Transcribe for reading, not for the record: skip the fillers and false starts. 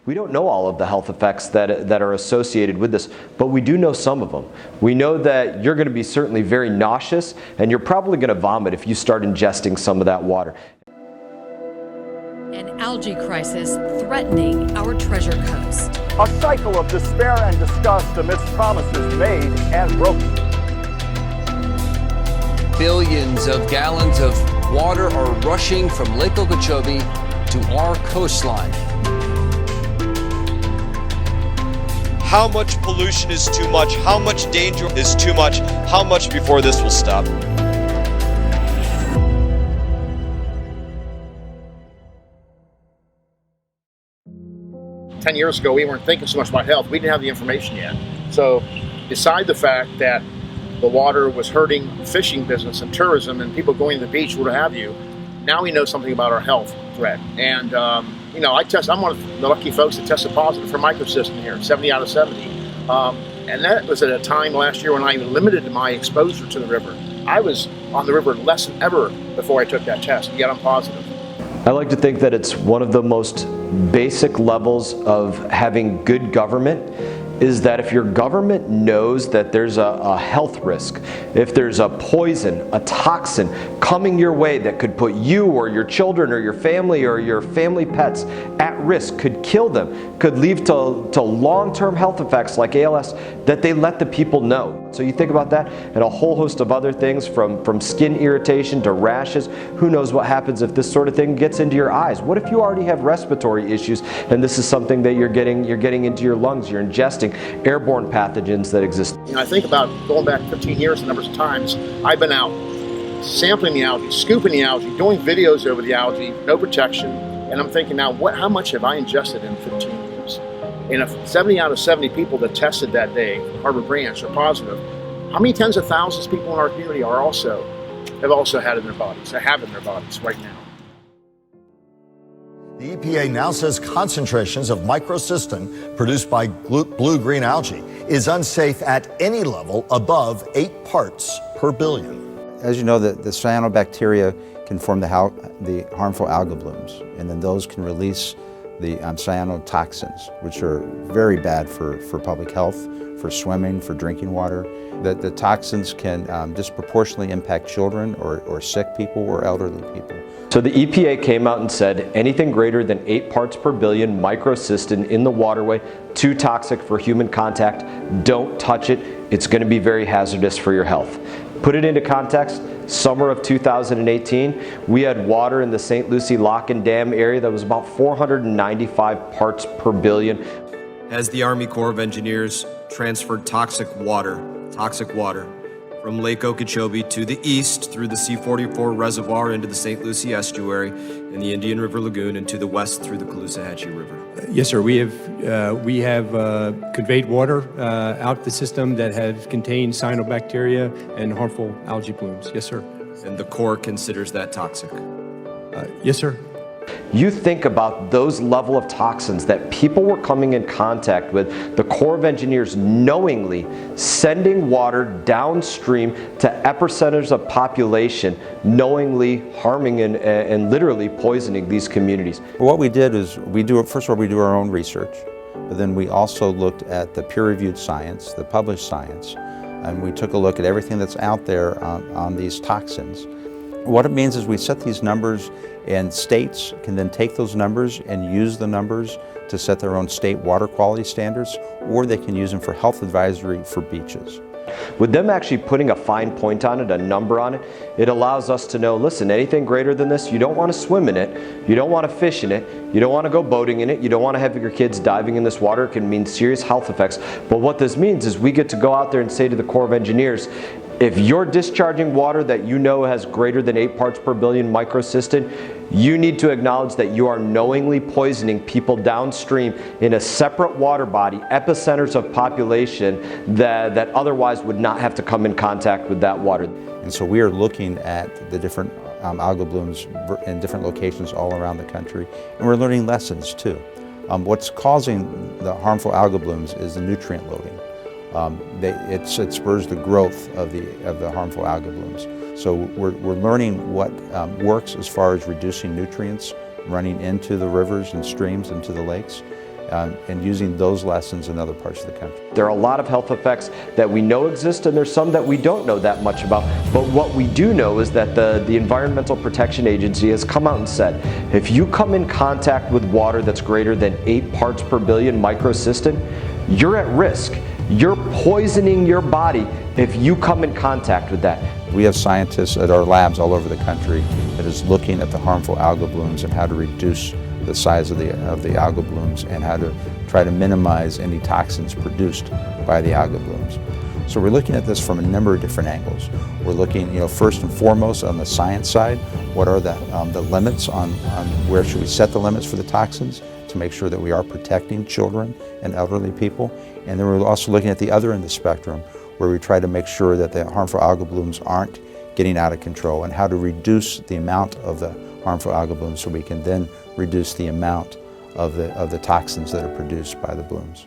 We don't know all of the health effects that are associated with this, but we do know some of them. We know that you're going to be certainly very nauseous, and you're probably going to vomit if you start ingesting some of that water. An algae crisis threatening our treasure coast. A cycle of despair and disgust amidst promises made and broken. Billions of gallons of water are rushing from Lake Okeechobee to our coastline. How much pollution is too much? How much danger is too much? How much before this will stop? Ten years ago, we weren't thinking so much about health. We didn't have the information yet. So, beside the fact that the water was hurting fishing business and tourism and people going to the beach, what have you, now we know something about our health threat. And I'm one of the lucky folks that tested positive for microcystin here, 70 out of 70. And that was at a time last year when I limited my exposure to the river. I was on the river less than ever before I took that test, yet I'm positive. I like to think that it's one of the most basic levels of having good government is that if your government knows that there's a health risk, if there's a poison, a toxin coming your way that could put you or your children or your family pets at risk, could kill them, could lead to long-term health effects like ALS, that they let the people know. So you think about that and a whole host of other things from skin irritation to rashes. Who knows what happens if this sort of thing gets into your eyes? What if you already have respiratory issues and this is something that you're getting into your lungs, you're ingesting airborne pathogens that exist? I think about going back 15 years, the numbers of times I've been out sampling the algae, scooping the algae, doing videos over the algae, no protection, and I'm thinking now, how much have I ingested in 15 years? And if 70 out of 70 people that tested that day, Harbor Branch, are positive, how many tens of thousands of people in our community have also had it in their bodies, have it in their bodies right now? The EPA now says concentrations of microcystin produced by blue-green algae is unsafe at any level above 8 parts per billion. As you know, the cyanobacteria can form the harmful algal blooms, and then those can release the cyanotoxins, which are very bad for public health, for swimming, for drinking water. The toxins can disproportionately impact children or sick people or elderly people. So the EPA came out and said anything greater than 8 parts per billion microcystin in the waterway, too toxic for human contact, don't touch it, it's going to be very hazardous for your health. Put it into context, summer of 2018, we had water in the St. Lucie Lock and Dam area that was about 495 parts per billion. As the Army Corps of Engineers transferred toxic water from Lake Okeechobee to the east through the C-44 reservoir into the St. Lucie estuary and the Indian River Lagoon, and to the west through the Caloosahatchee River. Yes, sir. We have conveyed water out the system that has contained cyanobacteria and harmful algae blooms. Yes, sir. And the Corps considers that toxic? Yes, sir. You think about those level of toxins that people were coming in contact with, the Corps of Engineers knowingly sending water downstream to epicenters of population, knowingly harming and literally poisoning these communities. What we did is, first of all, we do our own research, but then we also looked at the peer-reviewed science, the published science, and we took a look at everything that's out there on these toxins. What it means is we set these numbers, and states can then take those numbers and use the numbers to set their own state water quality standards, or they can use them for health advisory for beaches. With them actually putting a fine point on it, a number on it, it allows us to know, listen, anything greater than this, you don't want to swim in it, you don't want to fish in it, you don't want to go boating in it, you don't want to have your kids diving in this water. It can mean serious health effects. But what this means is we get to go out there and say to the Corps of Engineers, if you're discharging water that you know has greater than 8 parts per billion microcystin, you need to acknowledge that you are knowingly poisoning people downstream in a separate water body, epicenters of population that otherwise would not have to come in contact with that water. And so we are looking at the different algal blooms in different locations all around the country, and we're learning lessons too. What's causing the harmful algal blooms is the nutrient loading. It spurs the growth of the harmful algal blooms. So we're learning what works as far as reducing nutrients running into the rivers and streams, into the lakes. and using those lessons in other parts of the country. There are a lot of health effects that we know exist, and there's some that we don't know that much about. But what we do know is that the Environmental Protection Agency has come out and said, if you come in contact with water that's greater than 8 parts per billion microcystin, you're at risk. You're poisoning your body if you come in contact with that. We have scientists at our labs all over the country that is looking at the harmful algal blooms and how to reduce the size of the algal blooms and how to try to minimize any toxins produced by the algal blooms. So we're looking at this from a number of different angles. We're looking, first and foremost on the science side. What are the limits on where should we set the limits for the toxins to make sure that we are protecting children and elderly people? And then we're also looking at the other end of the spectrum, where we try to make sure that the harmful algal blooms aren't getting out of control and how to reduce the amount of the harmful algal blooms so we can then reduce the amount of the toxins that are produced by the blooms.